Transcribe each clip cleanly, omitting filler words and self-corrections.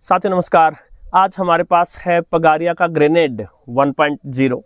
साथियों नमस्कार। आज हमारे पास है पगारिया का ग्रेनेड 1.0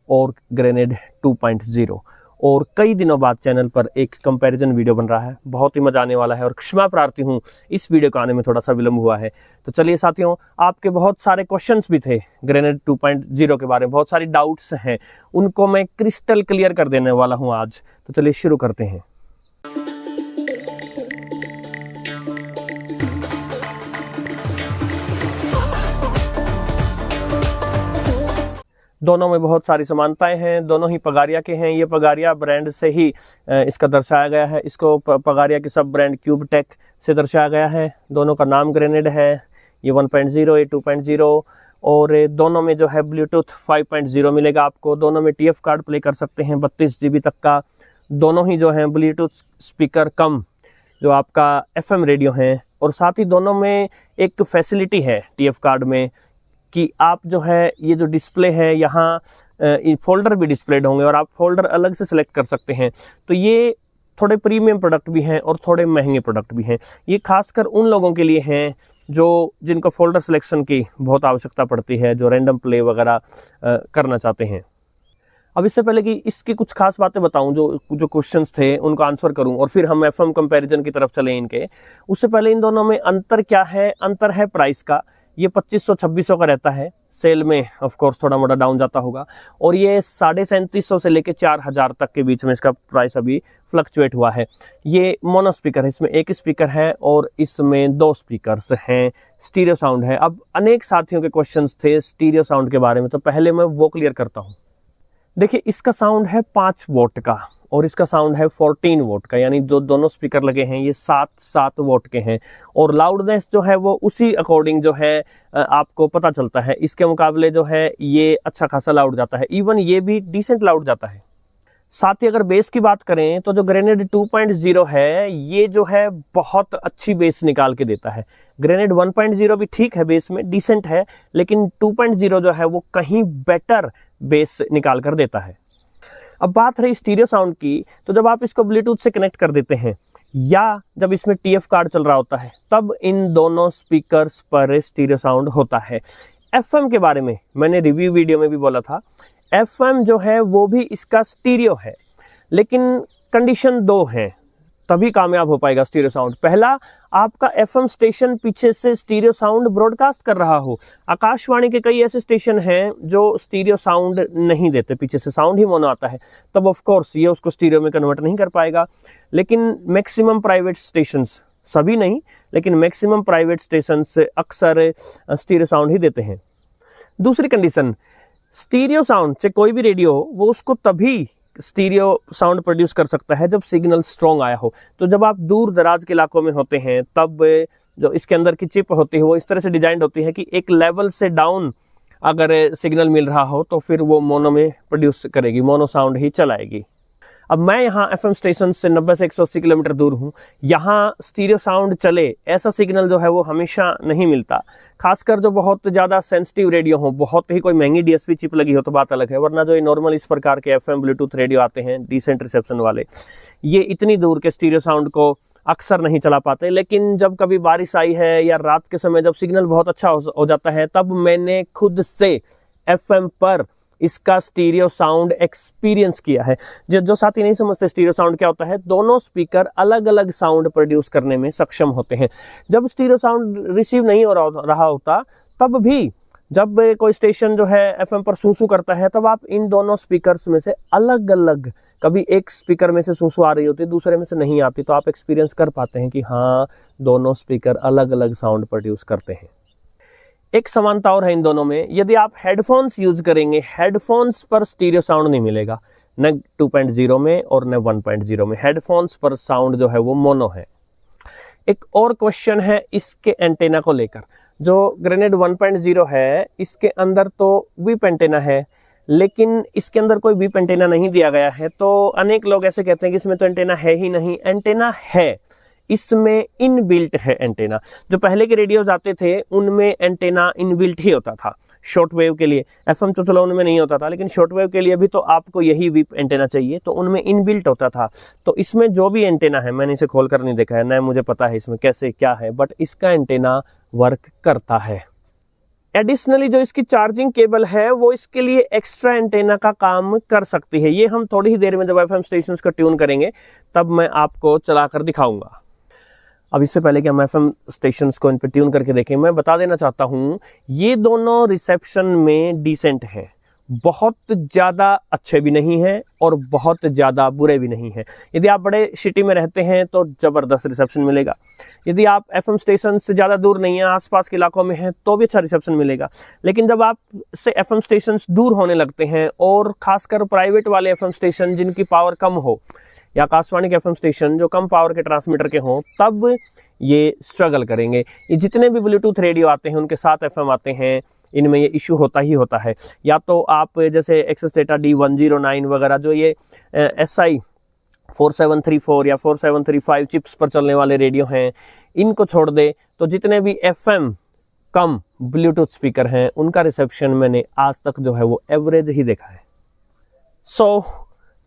और ग्रेनेड 2.0 और कई दिनों बाद चैनल पर एक कंपैरिजन वीडियो बन रहा है। बहुत ही मजा आने वाला है और क्षमा प्रार्थी हूँ इस वीडियो को आने में थोड़ा सा विलंब हुआ है। तो चलिए साथियों, आपके बहुत सारे क्वेश्चंस भी थे ग्रेनेड 2.0 के बारे में, बहुत सारी डाउट्स हैं, उनको मैं क्रिस्टल क्लियर कर देने वाला हूँ आज। तो चलिए शुरू करते हैं। दोनों में बहुत सारी समानताएं हैं, दोनों ही पगारिया के हैं। ये पगारिया ब्रांड से ही इसका दर्शाया गया है। इसको पगारिया की सब ब्रांड क्यूब टेक से दर्शाया गया है। दोनों का नाम ग्रेनेड है। ये 1.0 ये 2.0 और दोनों में जो है ब्लूटूथ 5.0 मिलेगा आपको। दोनों में TF कार्ड प्ले कर सकते हैं 32 GB तक का। दोनों ही जो है ब्लूटूथ स्पीकर कम जो आपका FM रेडियो है और साथ ही दोनों में एक फैसिलिटी है TF कार्ड में कि आप जो है ये जो डिस्प्ले है यहाँ फोल्डर भी डिस्प्लेड होंगे और आप फोल्डर अलग से सिलेक्ट कर सकते हैं। तो ये थोड़े प्रीमियम प्रोडक्ट भी हैं और थोड़े महंगे प्रोडक्ट भी हैं। ये खासकर उन लोगों के लिए हैं जो जिनको फोल्डर सिलेक्शन की बहुत आवश्यकता पड़ती है, जो रैंडम प्ले वगैरह करना चाहते हैं। अब इससे पहले कि इसकी कुछ खास बातें बताऊं, जो क्वेश्चंस थे उनको आंसर करूं और फिर हम FM कंपैरिजन की तरफ चलें इनके, उससे पहले इन दोनों में अंतर क्या है? अंतर है प्राइस का। ये 2500-2600 का रहता है, सेल में ऑफ कोर्स थोड़ा मोटा डाउन जाता होगा, और ये 3750 से लेके 4000 तक के बीच में इसका प्राइस अभी फ्लक्चुएट हुआ है। ये मोनो स्पीकर है, इसमें एक स्पीकर है और इसमें 2 स्पीकर्स हैं। स्टीरियो साउंड है। अब अनेक साथियों के क्वेश्चंस थे स्टीरियो साउंड के बारे में, तो पहले मैं वो क्लियर करता हूँ। देखिए, इसका साउंड है 5 वोट का और इसका साउंड है 14 वोट का, यानी जो दोनों स्पीकर लगे हैं ये 7 वोट के हैं और लाउडनेस जो है वो उसी अकॉर्डिंग जो है आपको पता चलता है। इसके मुकाबले जो है ये अच्छा खासा लाउड जाता है, इवन ये भी डिसेंट लाउड जाता है। साथ ही अगर बेस की बात करें तो जो ग्रेनेड 2.0 है ये जो है बहुत अच्छी बेस निकाल के देता है। ग्रेनेड 1.0 भी ठीक है, बेस में डिसेंट है, लेकिन 2.0 जो है वो कहीं बेटर बेस निकाल कर देता है। अब बात रही स्टीरियो साउंड की, तो जब आप इसको ब्लूटूथ से कनेक्ट कर देते हैं या जब इसमें TF कार्ड चल रहा होता है तब इन दोनों स्पीकर्स पर स्टीरियो साउंड होता है। FM के बारे में मैंने रिव्यू वीडियो में भी बोला था, FM जो है वो भी इसका स्टीरियो है, लेकिन कंडीशन 2 है तभी कामयाब हो पाएगा स्टीरियो साउंड। पहला, आपका FM स्टेशन पीछे से स्टीरियो साउंड ब्रॉडकास्ट कर रहा हो। आकाशवाणी के कई ऐसे स्टेशन हैं जो स्टीरियो साउंड नहीं देते, पीछे से साउंड ही मोनो आता है, तब ऑफ कोर्स ये उसको स्टीरियो में कन्वर्ट नहीं कर पाएगा। लेकिन मैक्सिमम प्राइवेट स्टेशंस, सभी नहीं लेकिन मैक्सिमम प्राइवेट स्टेशंस अक्सर स्टीरियो साउंड ही देते हैं। दूसरी कंडीशन, स्टीरियो साउंड से कोई भी रेडियो वो उसको तभी स्टीरियो साउंड प्रोड्यूस कर सकता है जब सिग्नल स्ट्रॉन्ग आया हो। तो जब आप दूर दराज के इलाकों में होते हैं तब जो इसके अंदर की चिप होती है वो इस तरह से डिजाइन होती है कि एक लेवल से डाउन अगर सिग्नल मिल रहा हो तो फिर वो मोनो में प्रोड्यूस करेगी, मोनो साउंड ही चलाएगी। अब मैं यहाँ FM स्टेशन से 90 से 180 किलोमीटर दूर हूँ, यहाँ स्टीरियो साउंड चले ऐसा सिग्नल जो है वो हमेशा नहीं मिलता। खासकर जो बहुत ज़्यादा सेंसिटिव रेडियो हो, बहुत ही कोई महंगी DSP चिप लगी हो तो बात अलग है, वरना जो नॉर्मल इस प्रकार के FM ब्लूटूथ रेडियो आते हैं डिसेंट रिसेप्शन वाले, ये इतनी दूर के स्टीरियो साउंड को अक्सर नहीं चला पाते। लेकिन जब कभी बारिश आई है या रात के समय जब सिग्नल बहुत अच्छा हो जाता है तब मैंने खुद से FM पर इसका स्टीरियो साउंड एक्सपीरियंस किया है। जो साथी नहीं समझते स्टीरियो साउंड क्या होता है, दोनों स्पीकर अलग अलग साउंड प्रोड्यूस करने में सक्षम होते हैं। जब स्टीरियो साउंड रिसीव नहीं हो रहा होता तब भी जब कोई स्टेशन जो है FM पर सूसू करता है तब आप इन दोनों स्पीकर्स में से अलग अलग, कभी एक स्पीकर में से सूसू आ रही होती है दूसरे में से नहीं आती, तो आप एक्सपीरियंस कर पाते हैं कि हाँ दोनों स्पीकर अलग अलग साउंड प्रोड्यूस करते हैं। एक समानता और है इन दोनों में, यदि आप हेडफोन्स यूज करेंगे, हेडफोन्स पर स्टीरियो साउंड नहीं मिलेगा, न 2.0 में और न 1.0 में। हेडफोन्स पर साउंड जो है वो मोनो है। एक और क्वेश्चन है इसके एंटेना को लेकर। जो ग्रेनेड 1.0 है इसके अंदर तो वीप एंटेना है, लेकिन इसके अंदर कोई वीप एंटेना नहीं दिया गया है। तो अनेक लोग ऐसे कहते हैं कि इसमें तो एंटेना है ही नहीं। एंटेना है, इसमें इनबिल्ट है एंटेना। जो पहले के रेडियोज आते थे उनमें एंटेना इनबिल्ट ही होता था, शॉर्ट वेव के लिए। एफएम तो चलो उनमें नहीं होता था, लेकिन शॉर्ट वेव के लिए भी तो आपको यही विप एंटेना चाहिए, तो उनमें इनबिल्ट होता था। तो इसमें जो भी एंटेना है, मैंने इसे खोल कर नहीं देखा है, न मुझे पता है इसमें कैसे क्या है, बट इसका एंटेना वर्क करता है। एडिशनली जो इसकी चार्जिंग केबल है वो इसके लिए एक्स्ट्रा एंटेना का काम कर सकती है। ये हम थोड़ी ही देर में जब एफएम स्टेशंस को ट्यून करेंगे तब मैं आपको चलाकर दिखाऊंगा। अब इससे पहले कि हम एफएम स्टेशंस को इन पर ट्यून करके देखें, मैं बता देना चाहता हूं ये दोनों रिसेप्शन में डिसेंट हैं, बहुत ज़्यादा अच्छे भी नहीं हैं और बहुत ज़्यादा बुरे भी नहीं हैं। यदि आप बड़े सिटी में रहते हैं तो ज़बरदस्त रिसेप्शन मिलेगा। यदि आप एफएम स्टेशन से ज़्यादा दूर नहीं है, आसपास के इलाकों में हैं, तो भी अच्छा रिसेप्शन मिलेगा। लेकिन जब आप से एफएम स्टेशन दूर होने लगते हैं, और खासकर प्राइवेट वाले एफएम स्टेशन जिनकी पावर कम हो, या आकाशवाणी के एफएम स्टेशन जो कम पावर के ट्रांसमीटर के हों, तब ये स्ट्रगल करेंगे। ये जितने भी ब्लूटूथ रेडियो आते हैं उनके साथ एफएम आते हैं, इनमें ये इशू होता ही होता है। या तो आप जैसे एक्सेस डेटा D109 वगैरह, जो ये SI 4734 या 4735 चिप्स पर चलने वाले रेडियो हैं, इनको छोड़ दे तो जितने भी FM कम ब्लूटूथ स्पीकर हैं उनका रिसेप्शन मैंने आज तक जो है वो एवरेज ही देखा है।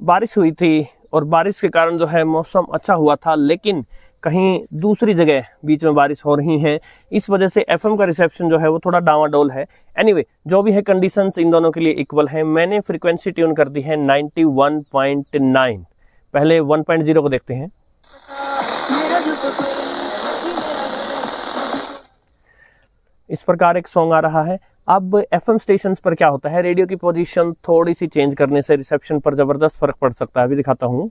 बारिश हुई थी और बारिश के कारण जो है मौसम अच्छा हुआ था, लेकिन कहीं दूसरी जगह बीच में बारिश हो रही है, इस वजह से एफएम का रिसेप्शन जो है वो थोड़ा डावाडोल है। एनीवे, जो भी है कंडीशंस इन दोनों के लिए इक्वल है। मैंने फ्रीक्वेंसी ट्यून कर दी है 91.9। पहले 1.0 को देखते हैं। इस प्रकार एक सॉन्ग आ रहा है। अब एफएम स्टेशंस पर क्या होता है, रेडियो की पोजीशन थोड़ी सी चेंज करने से रिसेप्शन पर जबरदस्त फर्क पड़ सकता है। अभी दिखाता हूं।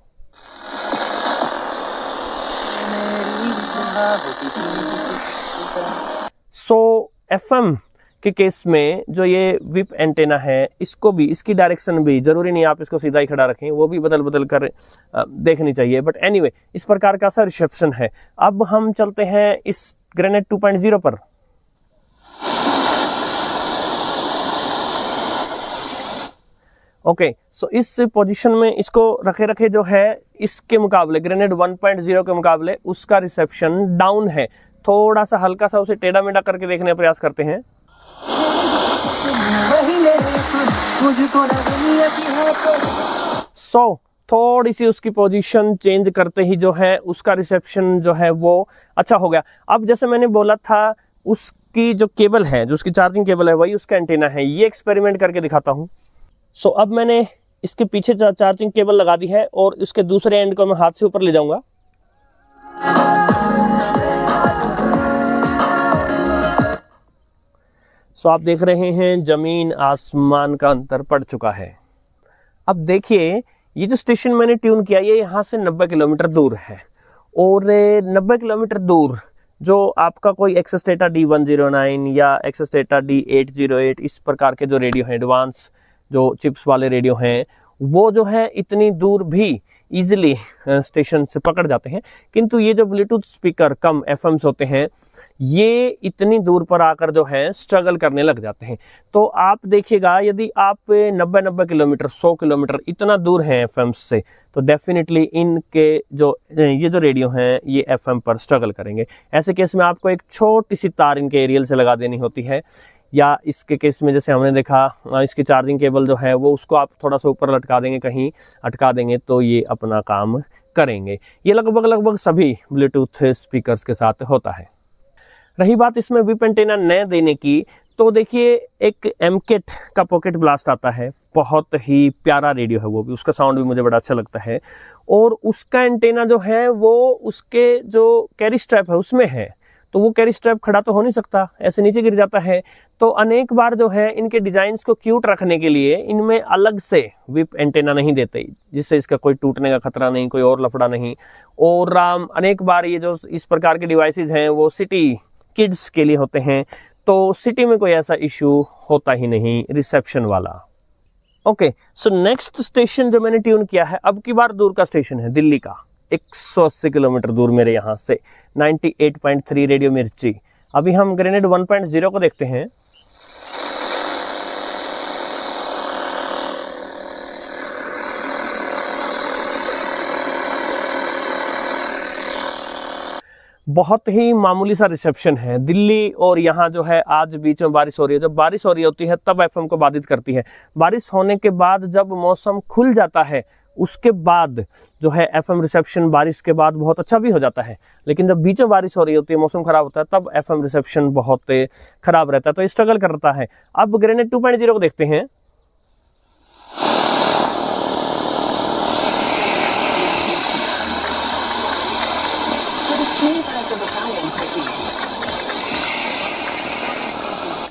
एफएम के केस में जो ये विप एंटेना है, इसको भी, इसकी डायरेक्शन भी जरूरी नहीं आप इसको सीधा ही खड़ा रखें, वो भी बदल बदल कर देखनी चाहिए। बट एनीवे, इस प्रकार का सा रिसेप्शन है। अब हम चलते हैं इस ग्रेनेड 2.0 पर। ओके, सो इस पोजीशन में इसको रखे रखे जो है, इसके मुकाबले ग्रेनेड 1.0 के मुकाबले उसका रिसेप्शन डाउन है। थोड़ा सा हल्का सा उसे टेढ़ा मेढ़ा करके देखने का प्रयास करते हैं। थोड़ी सी उसकी पोजीशन चेंज करते ही जो है उसका रिसेप्शन जो है वो अच्छा हो गया। अब जैसे मैंने बोला था, उसकी जो केबल है, जो उसकी चार्जिंग केबल है, वही उसका एंटीना है। ये एक्सपेरिमेंट करके दिखाता हूँ। अब मैंने इसके पीछे चार्जिंग केबल लगा दी है और उसके दूसरे एंड को मैं हाथ से ऊपर ले जाऊंगा। आप देख रहे हैं जमीन आसमान का अंतर पड़ चुका है। अब देखिए, ये जो स्टेशन मैंने ट्यून किया, ये यहाँ से 90 किलोमीटर दूर है, और 90 किलोमीटर दूर जो आपका कोई एक्सेस डेटा D109 या एक्सेस डेटा D808 इस प्रकार के जो रेडियो हैं, एडवांस जो चिप्स वाले रेडियो हैं, वो जो है इतनी दूर भी इजीली स्टेशन से पकड़ जाते हैं। किंतु ये जो ब्लूटूथ स्पीकर कम एफएम्स होते हैं, ये इतनी दूर पर आकर जो है स्ट्रगल करने लग जाते हैं। तो आप देखिएगा, यदि आप 90 किलोमीटर 100 किलोमीटर इतना दूर हैं एफएम्स से, तो डेफिनेटली इनके जो ये जो रेडियो हैं ये एफएम पर स्ट्रगल करेंगे। ऐसे केस में आपको एक छोटी सी तार इनके एरियल से लगा देनी होती है, या इसके केस में जैसे हमने देखा, इसकी चार्जिंग केबल जो है वो उसको आप थोड़ा सा ऊपर लटका देंगे, कहीं अटका देंगे, तो ये अपना काम करेंगे। ये लगभग सभी ब्लूटूथ स्पीकर्स के साथ होता है। रही बात इसमें विप एंटेना न देने की, तो देखिए एक एमकेट का पॉकेट ब्लास्ट आता है, बहुत ही प्यारा रेडियो है वो भी, उसका साउंड भी मुझे बड़ा अच्छा लगता है, और उसका एंटेना जो है वो उसके जो कैरी स्ट्रैप है उसमें है, तो वो कैरी स्ट्रैप खड़ा तो हो नहीं सकता, ऐसे नीचे गिर जाता है। तो अनेक बार जो है इनके डिजाइन्स को क्यूट रखने के लिए इनमें अलग से विप एंटेना नहीं देते, जिससे इसका कोई टूटने का खतरा नहीं, कोई और लफड़ा नहीं। और अनेक बार ये जो इस प्रकार के डिवाइसेस हैं वो सिटी किड्स के लिए होते हैं, तो सिटी में कोई ऐसा इशू होता ही नहीं रिसेप्शन वाला। ओके, सो नेक्स्ट स्टेशन जो मैंने ट्यून किया है, अब की बार दूर का स्टेशन है, दिल्ली का, 180 किलोमीटर दूर मेरे यहाँ से, 98.3 रेडियो मिर्ची। अभी हम ग्रेनेड 1.0 को देखते हैं। बहुत ही मामूली सा रिसेप्शन है। दिल्ली और यहाँ जो है आज बीच में बारिश हो रही है, जब बारिश हो रही होती है तब एफएम को बाधित करती है। बारिश होने के बाद जब मौसम खुल जाता है उसके बाद जो है एफएम रिसेप्शन बारिश के बाद बहुत अच्छा भी हो जाता है, लेकिन जब बीच में बारिश हो रही होती है, मौसम खराब होता है, तब एफएम रिसेप्शन बहुत खराब रहता है, तो स्ट्रगल करता है। अब ग्रेनेड 2.0 को देखते हैं।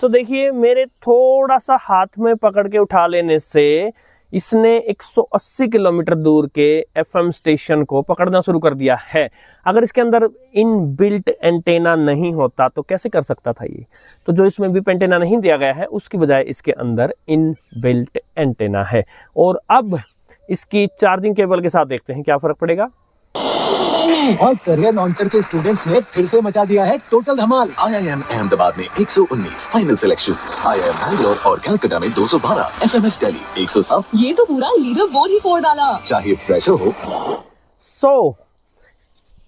तो देखिए मेरे थोड़ा सा हाथ में पकड़ के उठा लेने से इसने 180 किलोमीटर दूर के एफएम स्टेशन को पकड़ना शुरू कर दिया है। अगर इसके अंदर इन बिल्ट एंटेना नहीं होता तो कैसे कर सकता था ये? तो जो इसमें बिल्ट एंटेना नहीं दिया गया है उसकी बजाय इसके अंदर इन बिल्ट एंटेना है। और अब इसकी चार्जिंग केबल के साथ देखते हैं क्या फर्क पड़ेगा। और करियर लॉन्चर के स्टूडेंट्स ने फिर से मचा दिया है टोटल धमाल। IIM अहमदाबाद में 119 फाइनल सिलेक्शन, IIM बैंगलोर और कलकत्ता में 212, FMS दिल्ली 107। ये तो पूरा लीडर बोर्ड ही फोड़ डाला। चाहे फ्रेशर हो।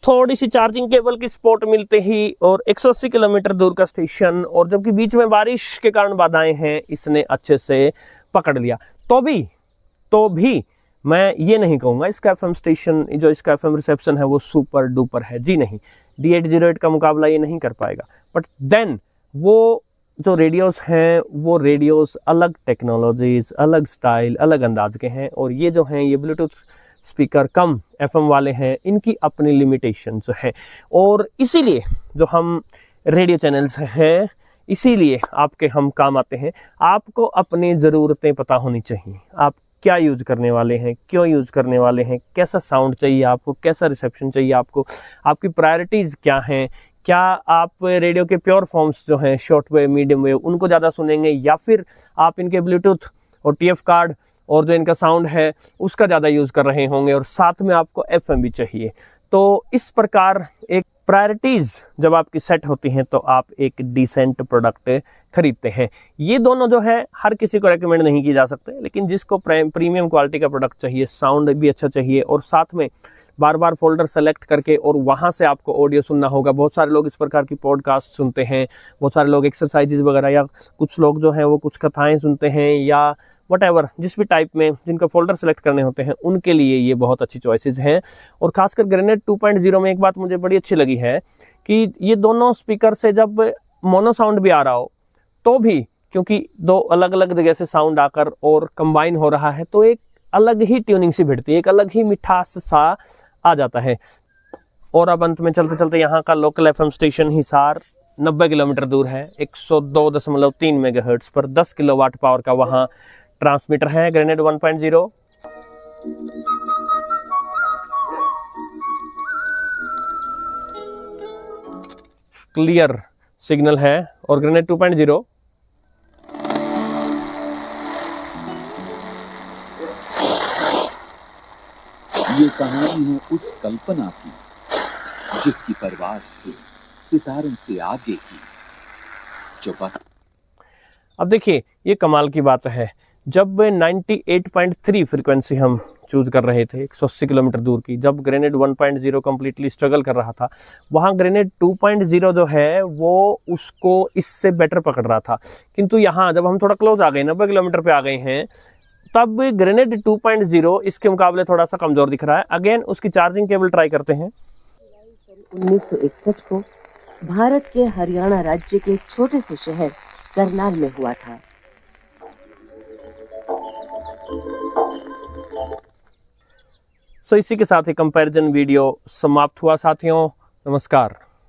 थोड़ी सी चार्जिंग केबल की सपोर्ट मिलते ही और 180 किलोमीटर दूर का स्टेशन, और जबकि बीच में बारिश के कारण बाधाएं हैं, इसने अच्छे से पकड़ लिया। तो भी मैं ये नहीं कहूँगा इसका एफएम स्टेशन, जो इसका एफएम रिसेप्शन है वो सुपर डुपर है, जी नहीं। D808 का मुकाबला ये नहीं कर पाएगा। बट देन वो जो रेडियोस हैं वो रेडियोस अलग टेक्नोलॉजीज, अलग स्टाइल, अलग अंदाज के हैं, और ये जो हैं ये ब्लूटूथ स्पीकर कम एफएम वाले हैं, इनकी अपनी लिमिटेशंस हैं। और इसीलिए जो हम रेडियो चैनल्स हैं, इसीलिए आपके हम काम आते हैं। आपको अपनी ज़रूरतें पता होनी चाहिए, आप क्या यूज़ करने वाले हैं, क्यों यूज़ करने वाले हैं, कैसा साउंड चाहिए आपको, कैसा रिसेप्शन चाहिए आपको, आपकी प्रायोरिटीज़ क्या हैं, क्या आप रेडियो के प्योर फॉर्म्स जो हैं शॉर्ट वेव, मीडियम वेव, उनको ज़्यादा सुनेंगे, या फिर आप इनके ब्लूटूथ और TF कार्ड और जो इनका साउंड है उसका ज़्यादा यूज़ कर रहे होंगे, और साथ में आपको FM भी चाहिए। तो इस प्रकार एक प्रायोरिटीज़ जब आपकी सेट होती हैं तो आप एक डिसेंट प्रोडक्ट खरीदते हैं। ये दोनों जो है हर किसी को रेकमेंड नहीं की जा सकते, लेकिन जिसको प्रीमियम क्वालिटी का प्रोडक्ट चाहिए, साउंड भी अच्छा चाहिए, और साथ में बार बार फोल्डर सेलेक्ट करके और वहाँ से आपको ऑडियो सुनना होगा। बहुत सारे लोग इस प्रकार की पॉडकास्ट सुनते हैं, बहुत सारे लोग एक्सरसाइजेज वगैरह, या कुछ लोग जो हैं वो कुछ कथाएँ सुनते हैं, या वटएवर जिस भी टाइप में जिनका फोल्डर सेलेक्ट करने होते हैं, उनके लिए ये बहुत अच्छी चॉइसेस हैं। और खासकर ग्रेनेड 2.0 में एक बात मुझे बड़ी अच्छी लगी है कि ये दोनों स्पीकर से जब मोनो साउंड भी आ रहा हो तो भी, क्योंकि दो अलग अलग जगह से साउंड आकर और कंबाइन हो रहा है, तो एक अलग ही ट्यूनिंग सी भिड़ती है, एक अलग ही मिठास सा आ जाता है। और अब अंत में चलते चलते यहाँ का local FM station Hisar 90 kilometre दूर है, 102.3 मेगाहर्ट्ज पर 10 किलोवाट पावर का वहाँ ट्रांसमीटर है। ग्रेनेड 1.0 क्लियर सिग्नल है, और ग्रेनेड 2.0 ये कहानी है उस कल्पना की जिसकी परवाज़ थी सितारों से आगे की, जो बस। अब देखिए ये कमाल की बात है, जब 98.3 फ्रीक्वेंसी हम चूज कर रहे थे 180 किलोमीटर दूर की, जब ग्रेनेड 1.0 कम्प्लीटली स्ट्रगल कर रहा था, वहाँ ग्रेनेड 2.0 जो है वो उसको इससे बेटर पकड़ रहा था। किंतु यहाँ जब हम थोड़ा क्लोज आ गए, 90 किलोमीटर पे आ गए हैं, तब ग्रेनेड 2.0 इसके मुकाबले थोड़ा सा कमज़ोर दिख रहा है। अगेन उसकी चार्जिंग केबल ट्राई करते हैं। 1961 को भारत के हरियाणा राज्य के छोटे से शहर करनाल में हुआ था। इसी के साथ ही कंपैरिजन वीडियो समाप्त हुआ साथियों। नमस्कार।